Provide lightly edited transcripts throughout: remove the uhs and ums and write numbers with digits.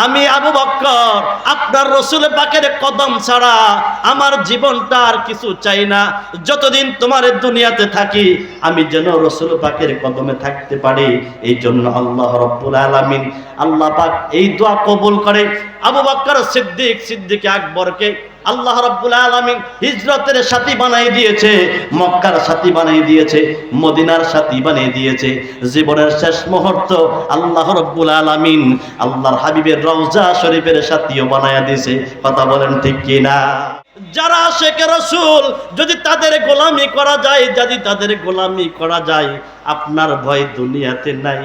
আমি আবু বকর আপনার রাসূল পাকের কদম ছাড়া আমার জীবনটা আর কিছু চাই না। যতদিন তোমার দুনিয়াতে থাকি আমি যেন রাসূল পাকের কদমে থাকতে পারি। এই জন্য আল্লাহ রাব্বুল আলামিন আল্লাহ পাক এই দোয়া কবুল করে আবু বকর সিদ্দিক আকবরকে আল্লাহ রাব্বুল আলামিন হিজরতের সাথী বানাই দিয়েছে, মক্কার সাথী বানাই দিয়েছে, মদিনার সাথী বানিয়ে দিয়েছে। জীবনের শেষ মুহূর্ত আল্লাহ রাব্বুল আলামিন আল্লাহর হাবিবের রওজা শরীফের সাথীও বানায়া দিয়েছে। কথা বলেন ঠিক কি না? যারা আশিকে রাসূল যদি তাদের গোলামি করা যায়, আপনার ভয় দুনিয়াতে নাই,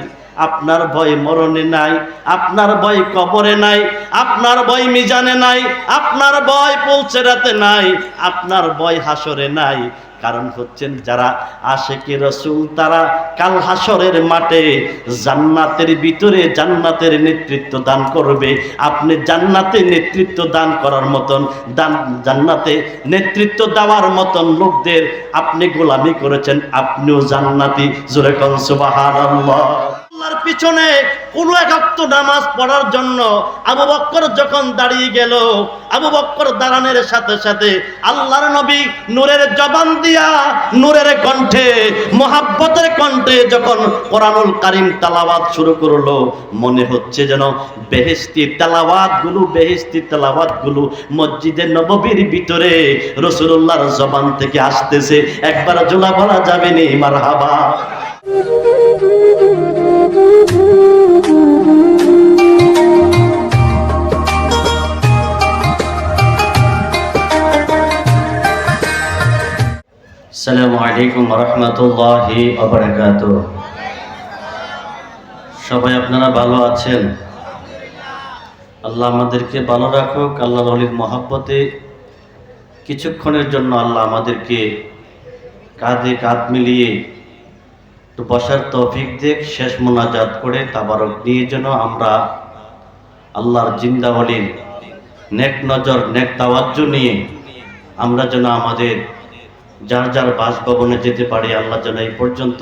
আপনার ভয় মরণে নাই, আপনার ভয় কবরে নাই, আপনার ভয় মিজানে নাই, আপনার ভয় পুলসিরাতে নাই, আপনার ভয় হাসরে নাই। কারণ হচ্ছেন যারা আশিকে রাসূল তারা কাল হাসরের মাঠে জান্নাতের ভিতরে জান্নাতের নেতৃত্ব দান করবে। আপনি জান্নাতে নেতৃত্ব দান করার মতন জান্নাতে নেতৃত্ব দেওয়ার মতন লোকদের আপনি গোলামি করেছেন, আপনিও জান্নাতি। জোরে কোন সুবহানাল্লাহ। আল্লাহর পিছনে পুরো এক ওয়াক্ত নামাজ পড়ার জন্য আবু বকর যখন দাঁড়িয়ে গেল, আবু বকর দাঁড়ানোর সাথে সাথে আল্লাহর নবী নূরের জবান দিয়া নূরের কণ্ঠে মুহাব্বতের কণ্ঠে যখন কোরআনুল কারীম তেলাওয়াত শুরু করলো, মনে হচ্ছে যেন বেহেশতি তেলাওয়াতগুলো মসজিদে নববীর ভিতরে রাসূলুল্লাহর জবান থেকে আসতেছে। একবার জোলা বলা যাবে নি মারহাবা। আসসালামু আলাইকুম ওয়া রাহমাতুল্লাহি ওয়া বারাকাতুহু। সবাই আপনারা ভালো আছেন? আল্লাহ আমাদেরকে ভালো রাখুক। আল্লাহর ওলির মহব্বতে কিছুক্ষণের জন্য আল্লাহ আমাদেরকে কাঁধে কাঁধ মিলিয়ে একটু বসার তৌফিক দেখ। শেষ মোনাজাত করে তাবারক নিয়ে যেন আমরা আল্লাহর জিন্দা ওলির নেক নজর নেক তাওয়াজ্জু নিয়ে আমরা যেন আমাদের যার যার বাসভবনে যেতে পারি। আল্লাহ যেন এই পর্যন্ত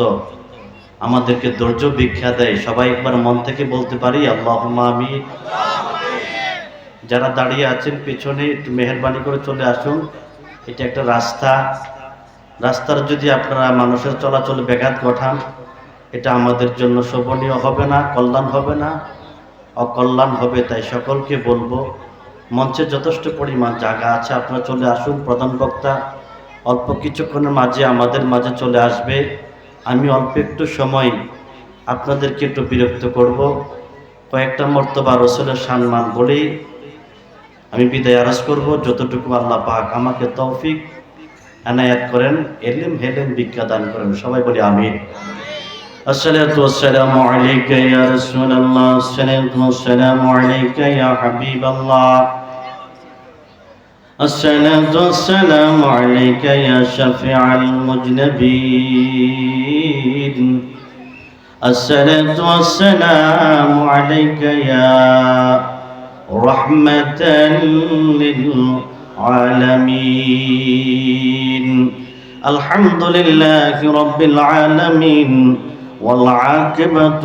আমাদেরকে ধৈর্য ভিক্ষা দেয়। সবাই একবার মন থেকে বলতে পারি আল্লাহুম্মা আমিন। যারা দাঁড়িয়ে আছেন পেছনে একটু মেহেরবানি করে চলে আসুন। এটা একটা রাস্তার যদি আপনারা মানুষের চলাচলে ব্যাঘাত ঘটান, এটা আমাদের জন্য শোভনীয় হবে না, কল্যাণ হবে না, অকল্যাণ হবে। তাই সকলকে বলবো মঞ্চে যথেষ্ট পরিমাণ জায়গা আছে, আপনারা চলে আসুন। প্রধান বক্তা অল্প কিছুক্ষণের মাঝে আমাদের মাঝে চলে আসবে। আমি অল্প একটু সময় আপনাদেরকে একটু বিরক্ত করব। কয়েকটা মর্তবা রাসূলের সম্মান বলেই আমি বিদায় আরজ করব। যতটুকু আল্লাহ পাক আমাকে তৌফিক এনায়েত করেন, এলিম হেলেম ভিক্ষা দান করেন। সবাই বলি আমিন। আসসালাতু ওয়াসসালামু আলাইকা ইয়া রাসূলুল্লাহ, আসসালাতু ওয়াসসালামু আলাইকা ইয়া হাবিবাল্লাহ, الصلاة والسلام عليك يا شفيع المذنبين، الصلاة والسلام عليك يا رحمة للعالمين. الحمد لله رب العالمين والعاقبة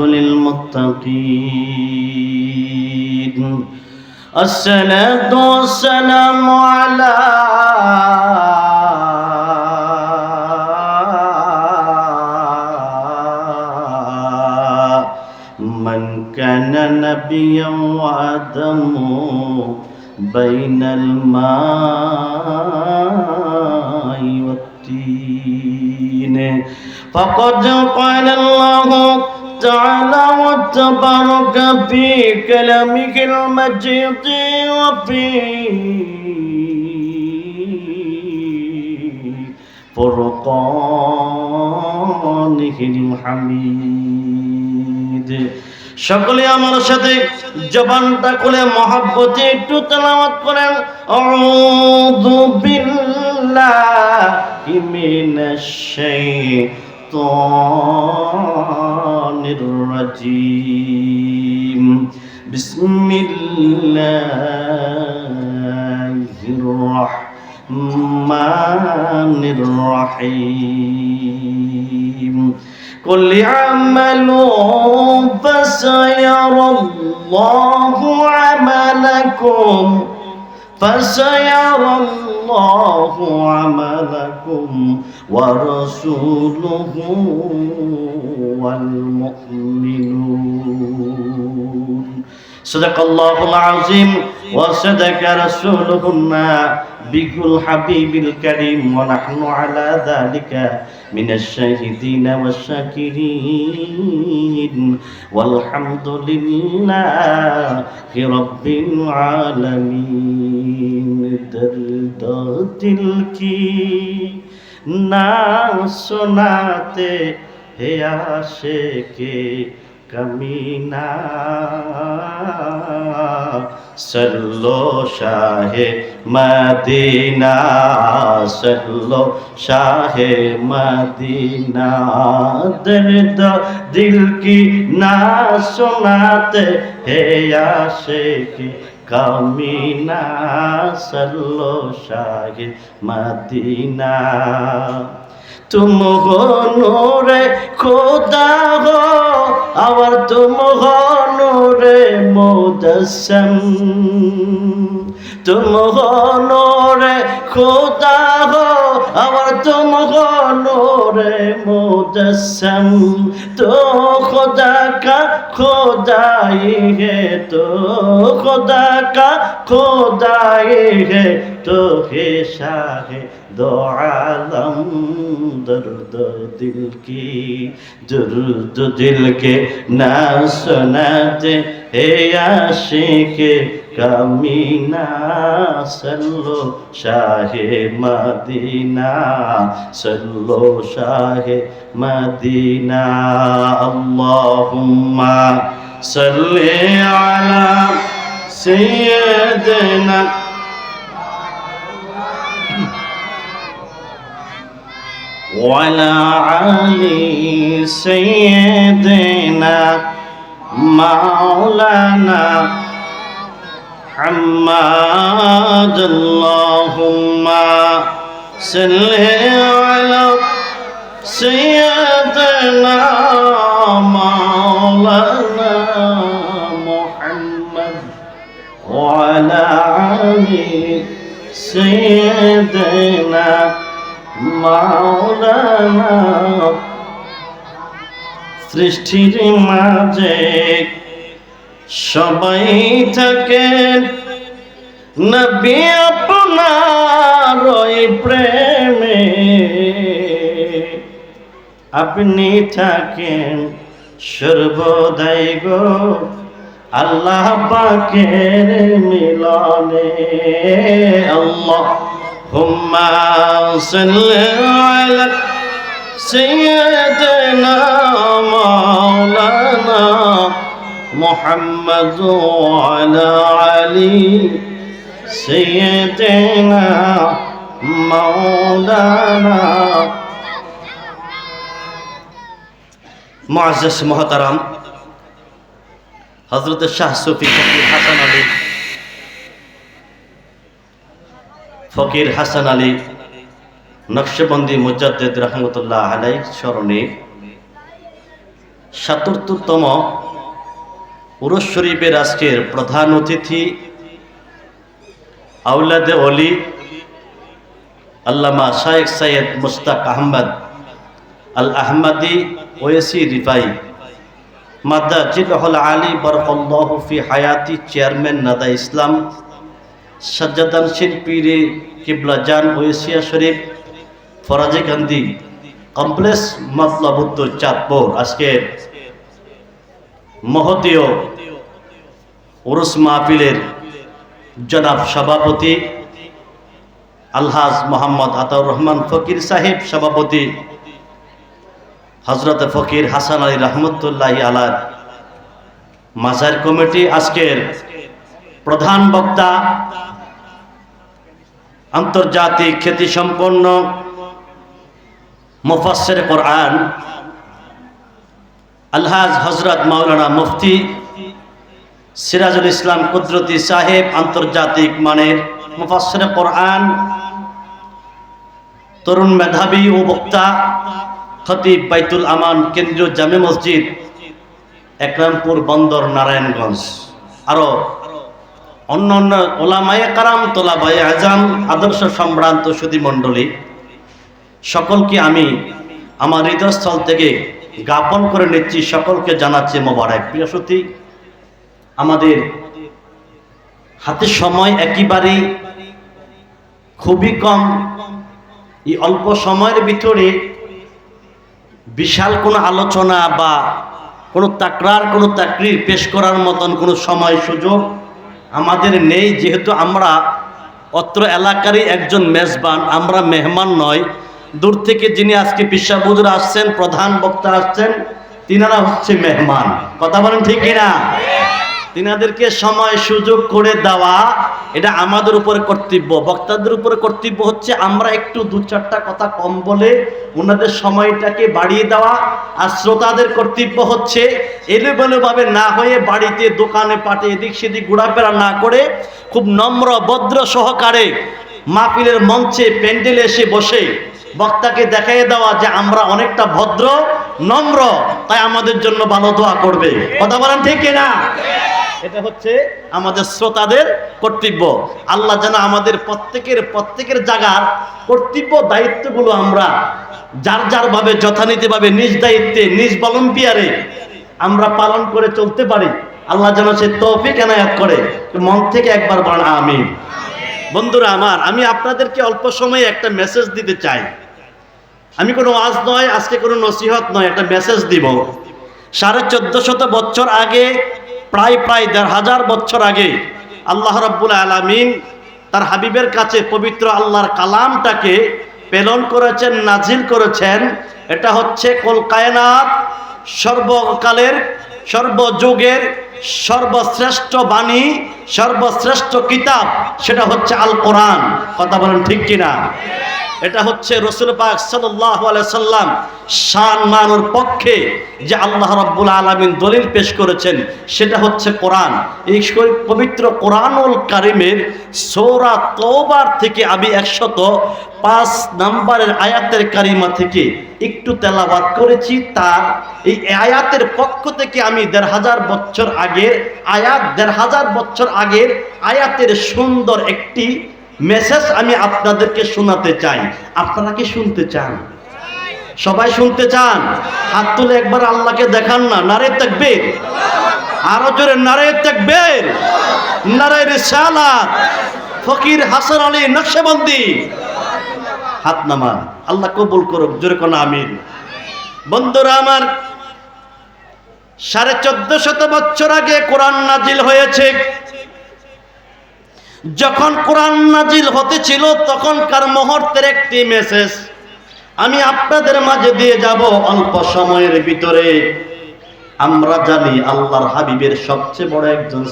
للمتقين. الصلاة والسلام على من كان نبيا وآدم بين الماء والطين. فقد قال الله تعالى وتبارك في كلامه المجيد وفي فرقانه الحميد. সকলে আমার সাথে জবানটা খুলে মহব্বতে একটু তেলাওয়াত করেন। আউযু বিল্লাহি মিনাশ শাইতানির রাজীম। বিসমিল্লাহির রাহমানির রহিম। قل اعملوا فسيرى الله أعمالكم فسيرى الله عملكم ورسوله والمؤمنون صدق الله العظيم وصدق رسوله النبي الحبيب الكريم ونحن على ذلك من الشاهدين والشاكرين والحمد لله رب العالمين दर्द दिल की ना सुनाते हे आशिके कमीना सल्लो शाहे मदीना सल्लो शाहे मदीना दर्द दिल की ना सुनाते हे आशिके कमीना सल्लो शाहे मदीना तुम हो नूरे खुदा हो और तुम हो नूरे मुदस्सम तुम हो नूरे खुदा हो और तुम हो नूरे मुदस्सम तो खुदा का खुदाई है तो खुदा का खुदाई है तो है शाह दो आलम दर्द दिल की दर्द दिल के ना सुनाते हे आशिके कमीना सल्लो शाहे मदीना सल्लो शाहे मदीना अल्लाहुम्मा सल्ली अला सय्यिदना وعلى آل سيدنا مولانا محمد اللهم صل على سيدنا مولانا محمد وعلى آل سيدنا মাওলানা সৃষ্টির মাঝে সবাই থাকেন নবী আপনার ওই প্রেমে আপনি থাকেন সর্বদাই গো আল্লাহ পাকের মিলনে আল্লাহ اللهم صل على سيدنا مولانا محمد وعلى علي سيدنا مولانا معزز محترم हजरत शाह सूफी फकीर हसन अली ফকির হাসান আলী নকশবন্দি মুজাদ্দিদ রহমতুল্লাহ আলাইহি স্মরণে ৭৭তম উরুস শরীফের আজকের প্রধান অতিথি আওলাদে ওলি আল্লামা শায়েখ সৈয়দ মুশতাক আহমদ আল আহমদি ওয়েসি রিফাই মাদ্দা জিলহুল আলী বারাকাল্লাহু ফি হায়াতি চেয়ারম্যান নাদা ইসলাম সজ্জাদানশীল পীরে কিবলা জান ওয়েসিয়া শরীফ ফরাজে গান্ধী কমপ্লেক্স মতলবুদ্দুর চাঁদপুর আজকের মহতীয় উরুস মাহফিলের জনাব সভাপতি আলহাজ মোহাম্মদ আতাউর রহমান ফকির সাহেব সভাপতি হজরত ফকির হাসান আলী রহমতুল্লাহি আলার মাজার কমিটি আজকের প্রধান বক্তা আন্তর্জাতিক খ্যাতিসম্পন্ন মুফাসসির কোরআন আলহাজ হযরত মাওলানা মুফতি সিরাজুল ইসলাম কুদরতি সাহেব আন্তর্জাতিক মানের মুফাসসির কোরআন তরুণ মেধাবী ও বক্তা খতিব বাইতুল আমান কেন্দ্রীয় জামে মসজিদ একরামপুর বন্দর নারায়ণগঞ্জ আরো অন্যান্য ওলামায়ে কারাম, তোলাবায়ে আজম, আদর্শ সম্ভ্রান্ত সুধী মণ্ডলী, সকলকে আমি আমার হৃদয়স্থল থেকে জ্ঞাপন করে নিচ্ছি, সকলকে জানাচ্ছি মোবারক। প্রিয় সুধী, আমাদের হাতে সময় একেবারেই খুবই কম। এই অল্প সময়ের ভিতরে বিশাল কোনো আলোচনা বা কোনো তাকরীর পেশ করার মতন কোনো সময় সুযোগ আমাদের নেই, যেহেতু আমরা অত্র এলাকারই একজন মেজবান, আমরা মেহমান নয়। দূর থেকে যিনি আজকে পিসা হুজুর আসছেন, প্রধান বক্তা আসছেন, তিনারা হচ্ছে মেহমান। কথা বলেন ঠিক কিনা? তিনাদেরকে সময় সুযোগ করে দেওয়া এটা আমাদের উপরে কর্তব্য। বক্তাদের উপরে কর্তব্য হচ্ছে আমরা একটু দু চারটা কথা কম বলে ওনাদের সময়টাকে বাড়িয়ে দেওয়া, আর শ্রোতাদের কর্তব্য হচ্ছে এলোমেলোভাবে না হয়ে বাড়িতে দোকানে পাটে এদিক সেদিক ঘোরাফেরা না করে খুব নম্র ভদ্র সহকারে মাহফিলের মঞ্চে প্যান্ডেলে এসে বসে বক্তাকে দেখাইয়ে দেওয়া যে আমরা অনেকটা ভদ্র নম্র, তাই আমাদের জন্য ভালো দোয়া করবে। কথা বলেন ঠিক কিনা? এটা হচ্ছে আমাদের শ্রোতাদের কর্তব্য। আল্লাহ যেন আমাদের প্রত্যেকের জায়গার কর্তব্য দায়িত্বগুলো আমরা যার ভাবে যথানীতিভাবে নিজ দায়িত্বে নিজ ভলান্টিয়ারে আমরা পালন করে চলতে পারি। আল্লাহ যেন সে তৌফিক এনায়েত করে। মন থেকে একবার বলেন আমিন। বন্ধুরা আমার, আমি আপনাদেরকে অল্প সময়ে একটা মেসেজ দিতে চাই। আমি কোনো ওয়াজ নয়, আজকে কোনো নসিহত নয়, একটা মেসেজ দিব। 1450 বছর আগে, প্রায় 1500 বছর আগে আল্লাহ রাব্বুল আলামিন তার হাবিবের কাছে পবিত্র আল্লাহর কালামটাকে প্রেরণ করেছেন, নাজিল করেছেন। এটা হচ্ছে কুল কায়নাত, সর্বকালের সর্বযুগের সর্বশ্রেষ্ঠ বাণী, সর্বশ্রেষ্ঠ কিতাব, সেটা হচ্ছে আল কোরআন। কথা বলেন ঠিক কিনা? এটা হচ্ছে রাসূল পাক সাল্লাল্লাহু আলাইহি সাল্লাম শান মানুর পক্ষে যে আল্লাহ রাব্বুল আলামিন দলিল পেশ করেছেন, সেটা হচ্ছে কোরআন। এই পবিত্র কোরআনুল কারীমের সূরা তওবার থেকে আমি 105 নম্বরের আয়াতের কারিমা থেকে একটু তেলাওয়াত করেছি। তার এই আয়াতের পক্ষ থেকে আমি 1500 বছর আগের আয়াত, 1500 বছর আগের আয়াতের সুন্দর একটি মেসেজ আমি আপনাদেরকে শোনাতে চাই। আপনারা কি শুনতে চান? সবাই শুনতে চান? হাত তুলে একবার আল্লাহকে দেখান না। নারে তাকবীর, আরো জোরে নারে তাকবীর, নারে রিসালাত, ফকির হাসান আলী নকশবন্দি। হাত নামান, আল্লাহ কবুল করুক, জোরে কোন আমিন। বন্ধুরা আমার, 1450 বছর আগে কোরআন নাজিল হয়েছে। যখন কোরআন নাজিল হতেছিল তখনকার মুহূর্তের একটি মেসেজ আমি আপনাদের মাঝে দিয়ে যাব অল্প সময়ের ভিতরে। আমরা জানি আল্লাহর হাবিবের সবচেয়ে বড় একজন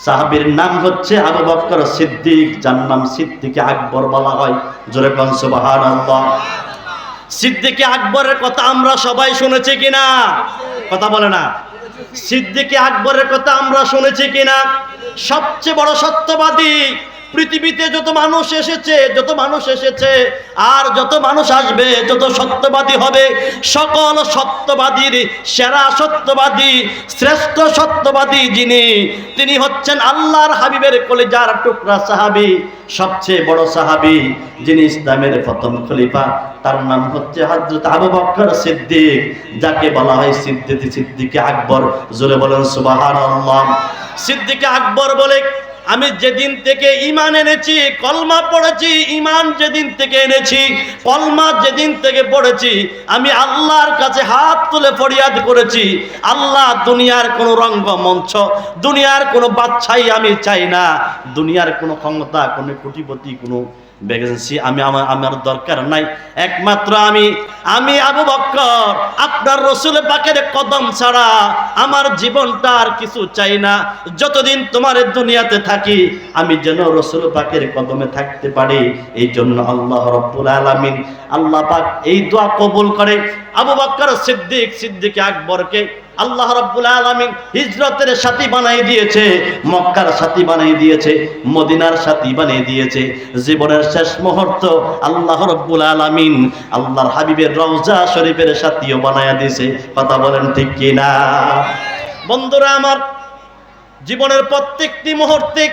সাহাবীর নাম হচ্ছে আবু বকর সিদ্দিক, যার নাম সিদ্দিকে আকবর বলা হয়। জোরে কোন সুবহানাল্লাহ। সিদ্দিকে আকবরের কথা আমরা সবাই শুনেছি কিনা? কথা বলে না। সিদ্দিকে আকবরের কথা আমরা শুনেছি কিনা? সবচেয়ে বড় সত্যবাদী পৃথিবীতে যত মানুষ এসেছে আর যত মানুষ আসবে, যত সত্যবাদী হবে, সকল সত্যবাদীর সেরা সত্যবাদী, শ্রেষ্ঠ সত্যবাদী যিনি, তিনি হচ্ছেন আল্লাহর হাবিবের কলিজার টুকরা সাহাবী, সবচেয়ে বড় সাহাবী, যিনি ইসলামের প্রথম খলিফা। তার নাম হচ্ছে হযরত আবু বকর সিদ্দিক, যাকে বলা হয় সিদ্দিকে আকবর। জোরে বলেন সুবহানাল্লাহ। সিদ্দিকে আকবর বলে, আমি যেদিন থেকে ঈমান এনেছি, কলমা পড়েছি, ঈমান যেদিন থেকে এনেছি, কলমা যেদিন থেকে পড়েছি, আমি আল্লাহর কাছে হাত তুলে ফরিয়াদ করেছি, আল্লাহ, দুনিয়ার কোনো রঙ্গমঞ্চ, দুনিয়ার কোনো বাদশাহী আমি চাই না, দুনিয়ার কোনো ক্ষমতা, কোনো কোটিপতি, কোনো ভ্যাকেন্সি আমার দরকার নাই। একমাত্র আমি আবু বকর আপনার রাসূল পাকের কদম ছাড়া আমার জীবনটা আর কিছু চাই না। যতদিন তোমার দুনিয়াতে থাকি আমি যেন রাসূল পাকের কদমে থাকতে পারি। এই জন্য আল্লাহ রাব্বুল আলামিন, আল্লাহ পাক এই দোয়া কবুল করে আবু বকর সিদ্দিকে আকবরকে আল্লাহ রাব্বুল আলামিন হিজরতের সাথী বানিয়ে দিয়েছে, মক্কার সাথী বানিয়ে দিয়েছে, মদিনার সাথী বানিয়ে দিয়েছে। জীবনের শেষ মুহূর্ত আল্লাহ রাব্বুল আলামিন আল্লাহর হাবিবের রওজা শরীফের সাথীও বানায়া দিয়েছে। কথা বলেন ঠিক কিনা? বন্ধুরা আমার, জীবনের প্রত্যেকটি মুহূর্তে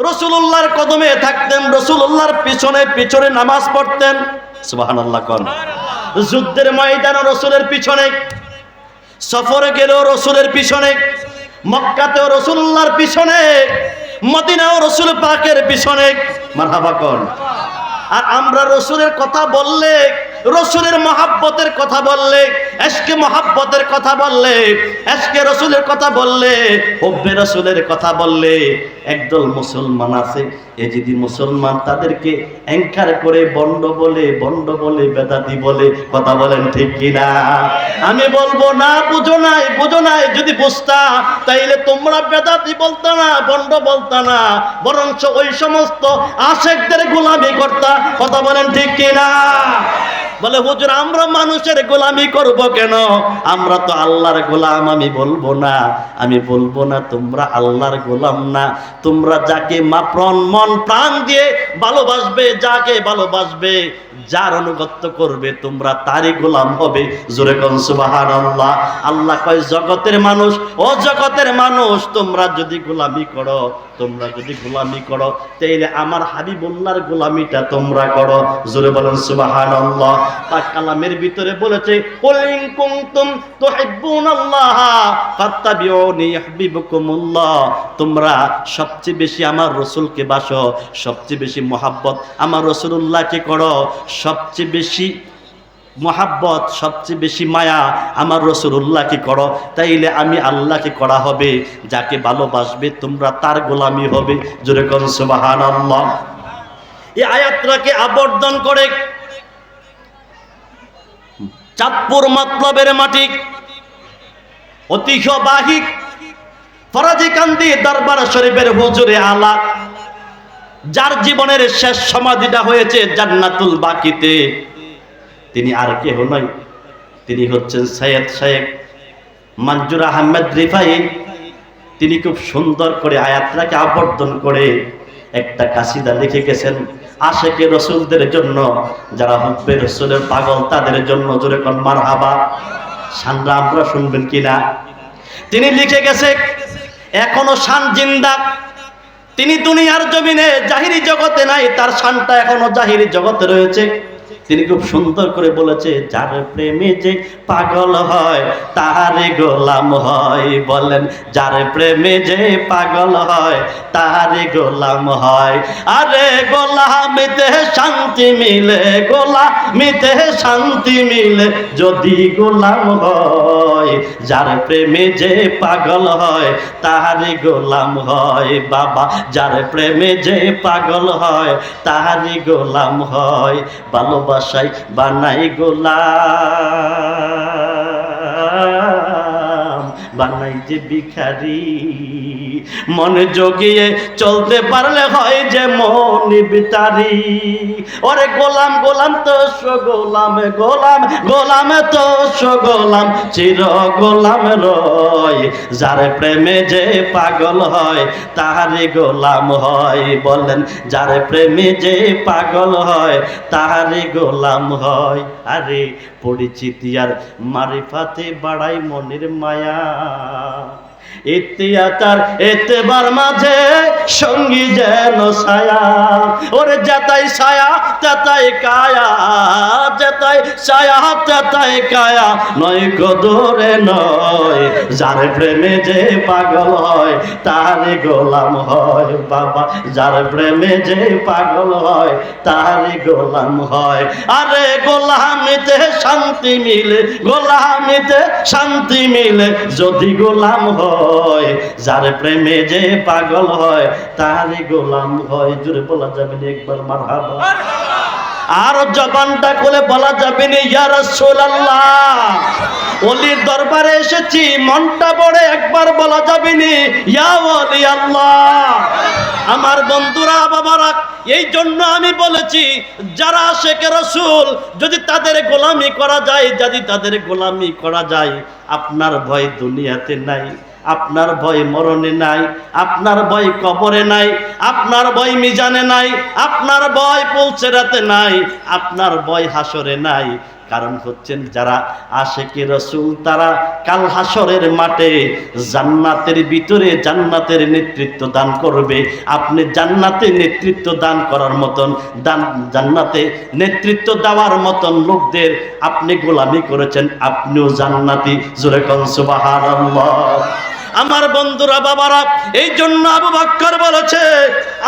রাসূলুল্লাহর কদমে থাকতেন, রাসূলুল্লাহর পিছনে পিছনে নামাজ পড়তেন। সুবহানাল্লাহ কোন। যুদ্ধের ময়দানে রাসূলের পিছনে, সফরে গেলেও রাসূলের পিছনে, মক্কাতেও রাসূলুল্লাহর পিছনে, মদিনাও রাসূল পাকের পিছনে। মারহাবা কোন। আর আমরা রাসূলের কথা বললে, রাসূলের মহব্বতের কথা বললে, ইশকে মহব্বতের কথা বললে, ইশকে রাসূলের কথা বললে, হুব্বে রাসূলের কথা বললে, একদল মুসলমান আছে এজিদি মুসলমান তাদেরকে অ্যাঙ্কার করে বন্ড বলে বেদাতি বলে। কথা বলেন ঠিক কিনা? আমি বলবো না, বুঝো নাই, যদি বুঝতা তাইলে তোমরা বেদাতি বলতা না, বন্ড বলতা না, বরঞ্চ ওই সমস্ত আশেকদের গোলামি করতা। কথা বলেন ঠিক কিনা? বলে হুজুর আমরা মানুষের গোলামি করব কেন? আমরা তো আল্লাহর গোলাম। আমি বলবো না তোমরা আল্লাহর গোলাম না। তোমরা যাকে মন প্রাণ দিয়ে ভালোবাসবে, যাকে ভালোবাসবে, যার অনুগত্য করবে, তোমরা তারই গোলাম হবে। জোরে কোন সুবহানাল্লাহ। আল্লাহ কয় জগতের মানুষ, ও জগতের মানুষ, তোমরা যদি গোলামি করো তাইলে আমার হাবিবুল্লাহর গোলামিটা তোমরা করো। জোরে বলেন সুবহানাল্লাহ। পাক কালামের ভিতরে বলেছে কুল ইন কুনতুম তুহিব্বুনাল্লাহ ফাত্তাবিউনি ইউহিব্বুকুমুল্লাহ। তোমরা সবচেয়ে বেশি আমার রাসূলকে বাসো, সবচেয়ে বেশি মহব্বত আমার রাসূলুল্লাহকে করো, সবচেয়ে বেশি মহাব্বত, সবচেয়ে বেশি মায়া আমার রাসূলুল্লাহকে করো, তাইলে আমি আল্লাহকে করা হবে। যাকে ভালোবাসবে তোমরা তার গোলামি হবে। জোরে কোন সুবহানাল্লাহ। এই আয়াতটাকে আবর্তন করে চাঁদপুর মতলবের মাটি ঐতিহ্যবাহী ফরাজিকান্দি দরবার শরীফের হুজুরে আলা, যার জীবনের শেষ সমাধিটা হয়েছে জান্নাতুল বাকিতে, তিনি আর কেহ নয়, তিনি হচ্ছেন সৈয়দ শেখ মঞ্জুর আহমেদ রিফাই। তিনি খুব সুন্দর করে আয়াতটাকে আবর্তন করে একটা কাসিদা লিখে গেছেন আশেকে রসুলদের জন্য, যারা হুব্বে রসুলের পাগল তাদের জন্য। জোরে কোন মারহাবা। শানরা আমরা শুনবেন কিনা? তিনি লিখে গেছে এখনো শান জিন্দা, তিনি দুনিয়ার জমিনে জাহিরি জগতে নাই, তার শানটা এখনো জাহিরি জগতে রয়েছে। তিনি খুব সুন্দর করে বলেছে যার প্রেমে যে পাগল হয় তাহারে গোলাম হয়। বলেন যার প্রেমে যে পাগল হয় তাহারে গোলাম হয়। আরে গোলামিতে শান্তি মিলে, গোলামিতে শান্তি মিলে যদি গোলাম হয়। যার প্রেমে যে পাগল হয় তাহারে গোলাম হয়। বাবা যার প্রেমে যে পাগল হয় তাহারে গোলাম হয়। ভালোবাসায় বানাই গোলাম, বানাই যে ভিখারি। মনে জগিয়ে চলতে পারলে হয় যে মন বিতারি। ওরে গোলাম গোলাম তো গোলাম, গোলাম তো গোলাম, চির গোলাম রয়। যার প্রেমে যে পাগল হয় তাহারে গোলাম হয়। বলেন যার প্রেমে যে পাগল হয় তাহারে গোলাম হয়। আরে পরিচিতি আর মারিফাতে বাড়াই মনের মায়া, ইতিহার এতেবার মাঝে সঙ্গী যেন ছায়া। ওরে যেতাই ছায়া তেতাই কায়া, যেতাই ছায়া তেতাই কায়া, নয় কদরে নয়। যার প্রেমে যে পাগল হয় তারে গোলাম হয়। বাবা যার প্রেমে যে পাগল হয় তারে গোলাম হয়। আরে গোলামিতে শান্তি মিলে, গোলামিতে শান্তি মিলে যদি গোলাম হয়। যার প্রেমে যে পাগল হয় তারে গোলাম হয়। জোরে বলা যাবে না একবার মারহাবা? আর জবানটা খুলে বলা যাবে না ইয়া রাসূলুল্লাহ? ওলির দরবারে এসেছি মনটা বড়, একবার বলা যাবে না ইয়া ওলি আল্লাহ? আমার বন্ধুরা বাবারা, এই জন্য আমি বলেছি যারা আশেকে রাসূল যদি তাদের গোলামি করা যায়, যদি তাদের গোলামি করা যায়, আপনার ভয় দুনিয়াতে নাই, আপনার ভয় মরণে নাই, আপনার ভয় কবরে নাই, আপনার ভয় মিজানে নাই, আপনার ভয় পৌঁছেরাতে নাই, আপনার ভয় হাসরে নাই। কারণ হচ্ছেন যারা আশিকে রাসূল তারা কাল হাসরের মাঠে জান্নাতের ভিতরে জান্নাতের নেতৃত্ব দান করবে। আপনি জান্নাতে নেতৃত্ব দান করার মতন জান্নাতে নেতৃত্ব দেওয়ার মতন লোকদের আপনি গোলামি করেছেন, আপনিও জান্নাতি। জোরে কোন সুবহানাল্লাহ। আমার বন্ধুরা, বাবারা, এই জন্য আবু বকর বলেছে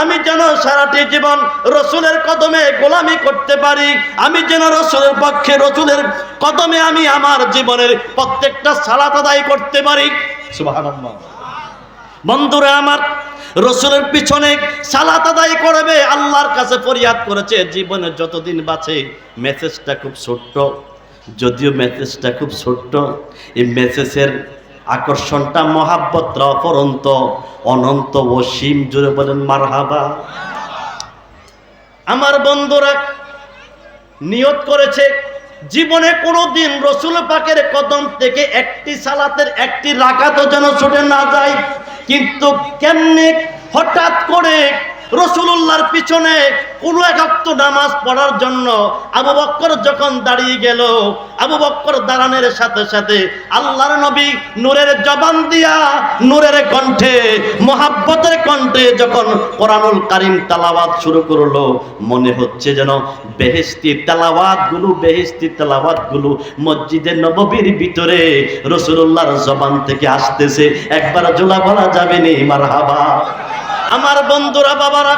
আমি যেন সারাটি জীবন রসুলের কদমে গোলামি করতে পারি, আমি যেন রসুলের পক্ষে রসুলের কদমে আমি আমার জীবনের প্রত্যেকটা সালাত আদায় করতে পারি। সুবহানাল্লাহ। বন্ধুরা আমার, রসুলের পিছনে সালাত আদায় করবে, আল্লাহর কাছে ফরিয়াদ করেছে জীবনে যতদিন বাঁচে। মেসেজটা খুব ছোট্ট, যদিও মেসেজটা খুব ছোট্ট, এই মেসেজের আকর্ষণটা মহাব্বতরা অপরন্ত, অনন্ত, অসীম। জুড়ে বলেন মারহাবা। আমার বন্ধুরা নিয়ত করেছে জীবনে কোনোদিন রসুল পাকের কদম থেকে একটি সালাতের একটি রাকাতও যেন ছুটে না যায়। কিন্তু কেমনে হঠাৎ করে রসুলুল্লাহর পিছনে কোনো এক ওয়াক্ত নামাজ পড়ার জন্য আবু বকর যখন দাঁড়িয়ে গেল, আবু বকর দাঁড়ানোর সাথে সাথে আল্লাহর নবী নূরের জবান দিয়া নূরের কণ্ঠে মহাব্বতের কণ্ঠে যখন কোরআনুল কারীম তেলাওয়াত শুরু করলো, মনে হচ্ছে যেন বেহেশতি তেলাওয়াতগুলো মসজিদে নববীর ভিতরে রসুলুল্লাহর জবান থেকে আসতেছে। একবার জোলা বলা যাবে নি মারহাবা। আমার বন্ধুরা, বাবারা,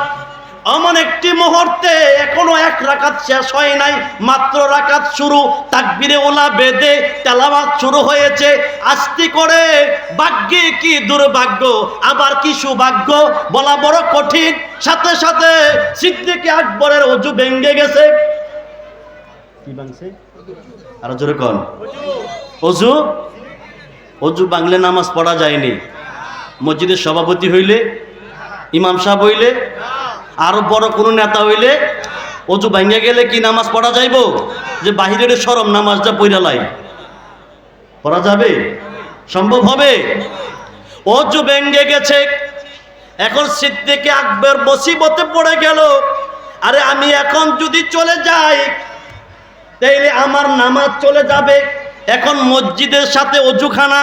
এমন একটি মুহূর্তে এখনো এক রাকাত শেষ হয় নাই, মাত্র রাকাত শুরু, তাকবীরে ওলা বেদে তেলাওয়াত শুরু হয়েছে। আস্তে করে ভাগ্যে কি দুর্ভাগ্য, আবার কি সৌভাগ্য বলা বড় কঠিন। সাথে সাথে সিদ্দিকে আকবরের ওযু ভেঙে গেছে। কি ভাঙছে? আরো জোরে কোন? ওযু ভাঙলে নামাজ পড়া যায়নি। মসজিদের সভাপতি হইলে, ইমাম সাহেব হইলে, আরো বড় কোনো নেতা হইলে ওযু ভাঙে গেলে কি নামাজ পড়া যাইব? যে বাহিরের শরম নামাজটা পড়া লাই পড়া যাবে? সম্ভব হবে? ওযু ভেঙে গেছে। এখন সিদ্দিকে আকবর মুসিবতে পড়ে গেল। আরে আমি এখন যদি চলে যাই তাইলে আমার নামাজ চলে যাবে। এখন মসজিদের সাথে ওযুখানা,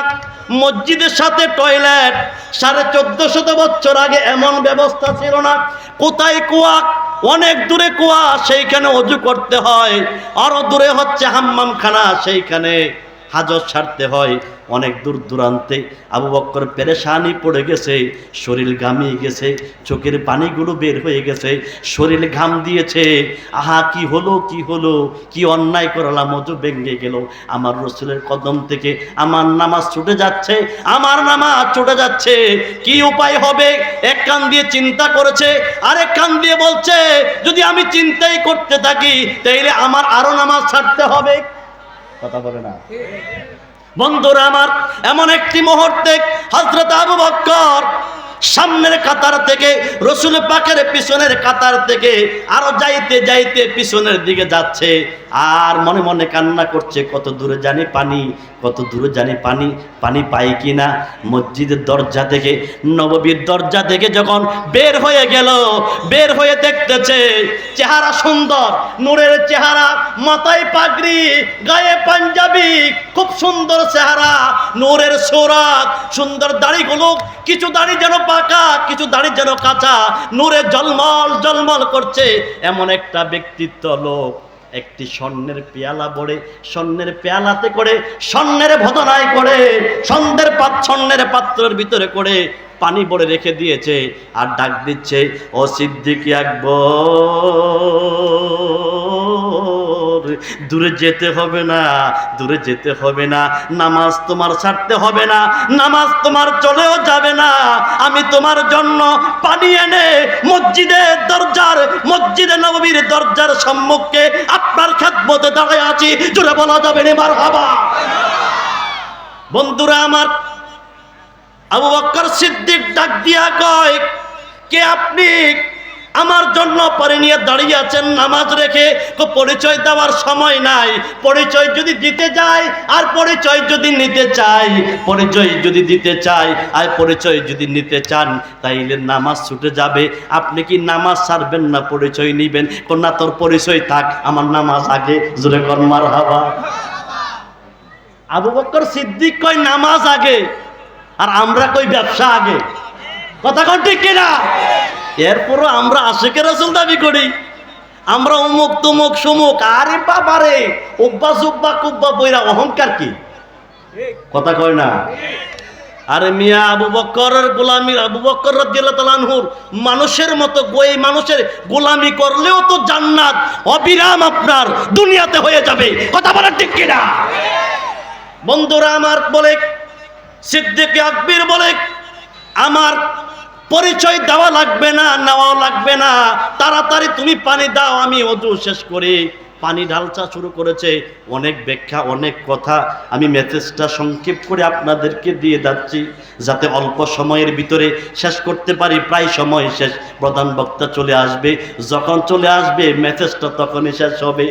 মসজিদের সাথে টয়লেট। 1450 বছর আগে এমন ব্যবস্থা ছিল না। কোথায় কুয়া? অনেক দূরে কুয়া, সেইখানে ওযু করতে হয়। আরো দূরে হচ্ছে হাম্মামখানা, সেইখানে হাজত সারতে হয়। অনেক দূর দূরান্তে আবু বকর পেরেশানি পড়ে গেছে, শরীর ঘামিয়ে গেছে, চোখের পানিগুলো বের হয়ে গেছে, শরীর ঘাম দিয়েছে। আহা, কি হলো, কি হলো, কি অন্যায় করলাম, ওযু ভেঙে গেল। আমার রসুলের কদম থেকে আমার নামাজ ছুটে যাচ্ছে, আমার নামাজ ছুটে যাচ্ছে, কি উপায় হবে? এক কান দিয়ে চিন্তা করেছে, আরেক কান দিয়ে বলছে যদি আমি চিন্তাই করতে থাকি তাইলে আমার আরো নামাজ ছাড়তে হবে। কথা বলে না বন্ধুরা আমার। এমন একটি মুহূর্তে হযরত আবু বকর সামনের কাতার থেকে রসুল পাকের পিছনের কাতার থেকে আরো যাইতে যাইতে পিছনের দিকে যাচ্ছে, আর মনে মনে কান্না করছে, কত দূরে জানি পানি, কত দূরে জানি পানি, পানি পাই কিনা। মসজিদের দরজা থেকে, নববীর দরজা থেকে যখন বের হয়ে গেল, বের হয়ে দেখতেছে চেহারা সুন্দর, নূরের চেহারা, মাথায় পাগড়ি, গায়ে পাঞ্জাবি, খুব সুন্দর চেহারা, নূরের সুরাত, সুন্দর দাড়িগুলো, কিছু দাড়ি যেন পাকা, কিছু দাড়ি যেন কাঁচা, নূরে জলমল জলমল করছে। এমন একটা ব্যক্তিত্ব লোক একটি স্বর্ণের পেয়ালা বড়ে, স্বর্ণের পেয়ালাতে করে, স্বর্ণের ভদনায় করে, স্বর্ণের পাত্রের ভিতরে করে পানি বড়ে রেখে দিয়েছে। আর ডাক দিচ্ছে, ও সিদ্দিক আকবর, দূরে যেতে হবে না, দূরে যেতে হবে না, নামাজ তোমার ছাড়তে হবে না, নামাজ তোমার চলেও যাবে না। আমি তোমার জন্য পানি এনে মসজিদের দরজার, মসজিদে নববীর দরজার সম্মুখে আপনার খেদমতে দাঁড়িয়ে আছি। জোরে বলা যাবে না মারহাবা। বন্ধুরা আমার, আবু বকর সিদ্দিক ডাক দিয়া কয়, কে আপনি? আমার জন্য পরে নিয়ে দাঁড়িয়ে আছেন নামাজ রেখে, পরিচয় দেওয়ার সময় নাই। পরিচয় যদি দিতে যায় আর পরিচয় যদি নিতে চাই, পরিচয় যদি দিতে চাই আর পরিচয় যদি নিতে চান, তাইলে নামাজ ছুটে যাবে। আপনি কি নামাজ ছাড়বেন না পরিচয় নিবেন? না, তোর পরিচয় থাক, আমার নামাজ আগে। জোরে কর মারহাবা। আবু বকর সিদ্দিক কয় নামাজ আগে, আর আমরা কই ব্যবসা আগে। কথা কোন ঠিক কিনা? এরপরও আমরা আশিকে রাসূল দাবি করি, আমরা অমুক তুমুক সুমুক। আরে বাবারে, উব্বা জুব্বা কুব্বা বইরা অহংকার কি? কথা কয় না? আরে মিয়া, আবু বকরের গোলামি, আবু বকর রাদিয়াল্লাহু তাআলা আনহুর মানুষের মতো মানুষের গোলামি করলেও তো জান্নাত অবিরাম আপনার দুনিয়াতে হয়ে যাবে। কথা বলা ঠিক কিনা? বন্ধুরা আমার, বলে সিদ্দিক আকবর বলে, আমার পরিচয় দেওয়া লাগবে না, নেওয়াও লাগবে না, তাড়াতাড়ি তুমি পানি দাও, আমি ওযু শেষ করি। পানি ঢালতে শুরু করেছে। অনেক ব্যাখ্যা, অনেক কথা, আমি মেসেজটা সংক্ষেপ করে আপনাদেরকে দিয়ে যাচ্ছি যাতে অল্প সময়ের ভিতরে শেষ করতে পারি। প্রায় সময় শেষ, প্রধান বক্তা চলে আসবে। যখন চলে আসবে মেসেজটা তখনই শেষ হবে।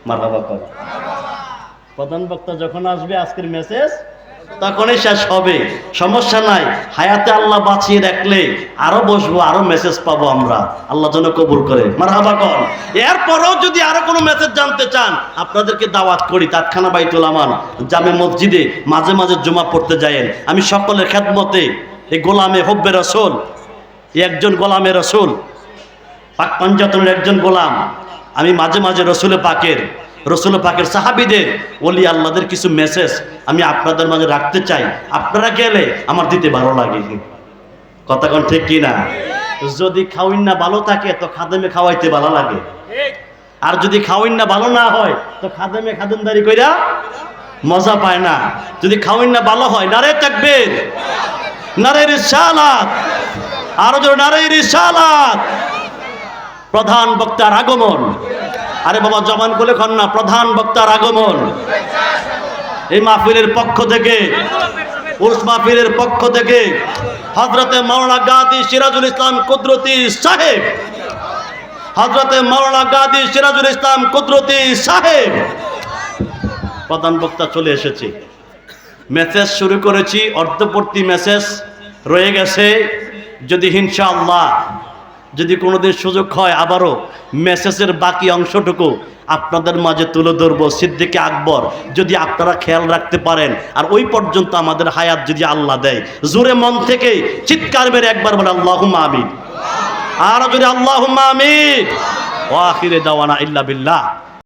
মারহাবা কর। প্রধান বক্তা যখন আসবে আজকের মেসেজ তখনই শেষ হবে, সমস্যা নাই। হায়াতে আল্লাহ বাঁচিয়ে রাখলে আরো বসবো, আরো মেসেজ পাবো আমরা। আল্লাহ যেন কবুল করে। মারহাবা কর। এরপরেও যদি আরো কোনো মেসেজ জানতে চান, আপনাদেরকে দাওয়াত করি তাৎখানা বাইতুল আমান জামে মসজিদে মাঝে মাঝে জুমা পড়তে যায়েন। আমি সকলের খেদমতে, এই গোলামে হব্বে রাসূল, একজন গোলামে রাসূল, পাক পাঞ্জাতনের একজন গোলাম। আমি মাঝে মাঝে রসুল পাকের সাহাবীদের, ওলি আল্লাহদের কিছু মেসেজ আমি আপনাদের মাঝে রাখতে চাই। আপনারা গেলে আমার দিতে ভালো লাগে। কথা কোন ঠিক কিনা? যদি খাওয়াইন না ভালো থাকে তো খাদেমে খাওয়াইতে ভালো লাগে, আর যদি খাওয়াইন না ভালো না হয় তো খাদেমে খাদেমদারি কইরা মজা পায় না। যদি খাওয়াইন না ভালো হয়, নারে তাকবীর, নারে রিসালাত, আরো জোরে নারে রিসালাত। প্রধান বক্তার আগমন। আরে বাবা, জবান খুলে খান না, প্রধান বক্তার আগমন। এই মাহফিলের পক্ষ থেকে, উর্স মাহফিলের পক্ষ থেকে হযরতে মাওলানা গাজী সিরাজুল ইসলাম কুদরতি সাহেব, হযরতে মাওলানা গাজী সিরাজুল ইসলাম কুদরতি সাহেব প্রধান বক্তা চলে এসেছে। মেসেজ শুরু করেছি, অর্ধপূর্তি মেসেজ রয়ে গেছে। যদি ইনশাআল্লাহ যদি কোনোদিন সুযোগ হয়, আবারও মেসেজের বাকি অংশটুকু আপনাদের মাঝে তুলে ধরবো। সিদ্দিক আকবর যদি আপনারা খেয়াল রাখতে পারেন, আর ওই পর্যন্ত আমাদের হায়াত যদি আল্লাহ দেয়, জোরে মন থেকে চিৎকার মেরে একবার বলে আল্লাহুম্মা আমিন। আর যদি আল্লাহুম্মা আমিন। ওয়া আখিরে দাওয়ানা ইল্লা বিল্লাহ।